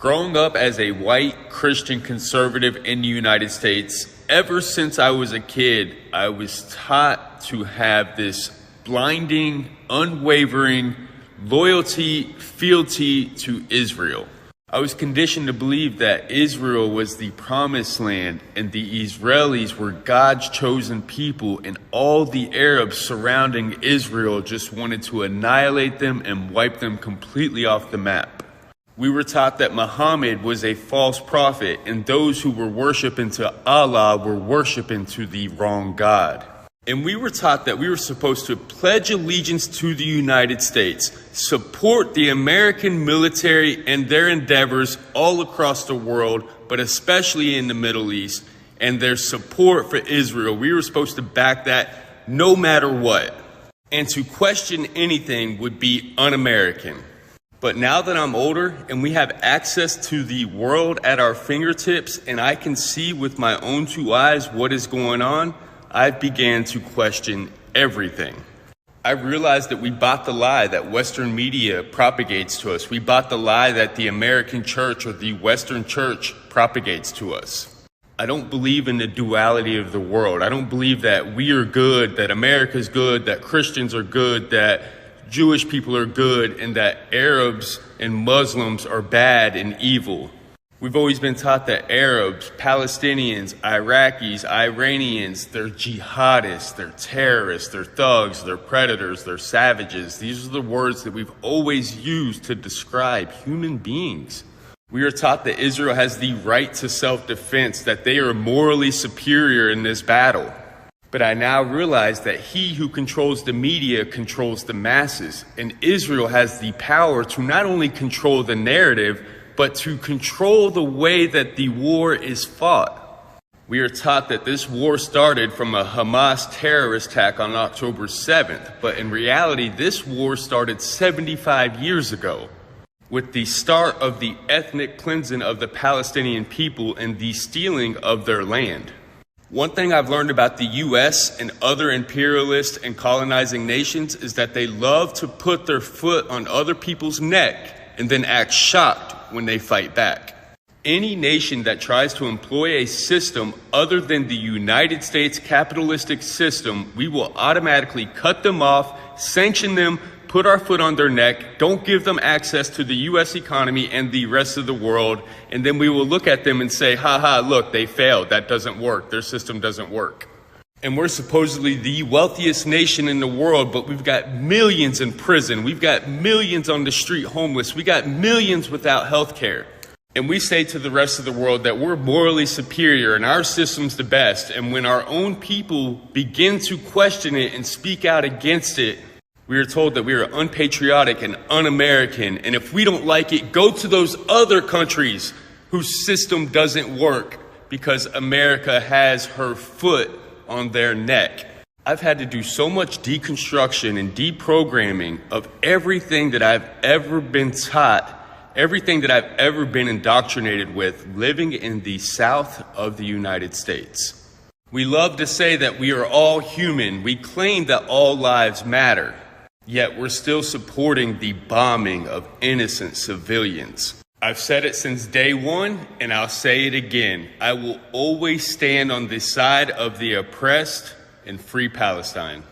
Growing up as a white Christian conservative in the United States, ever since I was a kid, I was taught to have this blinding, unwavering loyalty, fealty to Israel. I was conditioned to believe that Israel was the promised land and the Israelis were God's chosen people, and all the Arabs surrounding Israel just wanted to annihilate them and wipe them completely off the map. We were taught that Muhammad was a false prophet, and those who were worshiping to Allah were worshiping to the wrong God. And we were taught that we were supposed to pledge allegiance to the United States, support the American military and their endeavors all across the world, but especially in the Middle East, and their support for Israel. We were supposed to back that no matter what. And to question anything would be un-American. But now that I'm older and we have access to the world at our fingertips and I can see with my own two eyes what is going on, I began to question everything. I realized that we bought the lie that Western media propagates to us. We bought the lie that the American church or the Western church propagates to us. I don't believe in the duality of the world. I don't believe that we are good, that America's good, that Christians are good, that Jewish people are good, and that Arabs and Muslims are bad and evil. We've always been taught that Arabs, Palestinians, Iraqis, Iranians, they're jihadists, they're terrorists, they're thugs, they're predators, they're savages. These are the words that we've always used to describe human beings. We are taught that Israel has the right to self-defense, that they are morally superior in this battle. But I now realize that he who controls the media controls the masses, and Israel has the power to not only control the narrative, but to control the way that the war is fought. We are taught that this war started from a Hamas terrorist attack on October 7th, but in reality, this war started 75 years ago, with the start of the ethnic cleansing of the Palestinian people and the stealing of their land. One thing I've learned about the U.S. and other imperialist and colonizing nations is that they love to put their foot on other people's neck and then act shocked when they fight back. Any nation that tries to employ a system other than the United States capitalistic system, we will automatically cut them off, sanction them, put our foot on their neck, don't give them access to the U.S. economy and the rest of the world, and then we will look at them and say, look, they failed. That doesn't work. Their system doesn't work. And we're supposedly the wealthiest nation in the world, but we've got millions in prison. We've got millions on the street homeless. We got millions without health care. And we say to the rest of the world that we're morally superior and our system's the best. And when our own people begin to question it and speak out against it, we are told that we are unpatriotic and un-American, and if we don't like it, go to those other countries whose system doesn't work because America has her foot on their neck. I've had to do so much deconstruction and deprogramming of everything that I've ever been taught, everything that I've ever been indoctrinated with living in the South of the United States. We love to say that we are all human. We claim that all lives matter. Yet we're still supporting the bombing of innocent civilians. I've said it since day one, and I'll say it again. I will always stand on the side of the oppressed and free Palestine.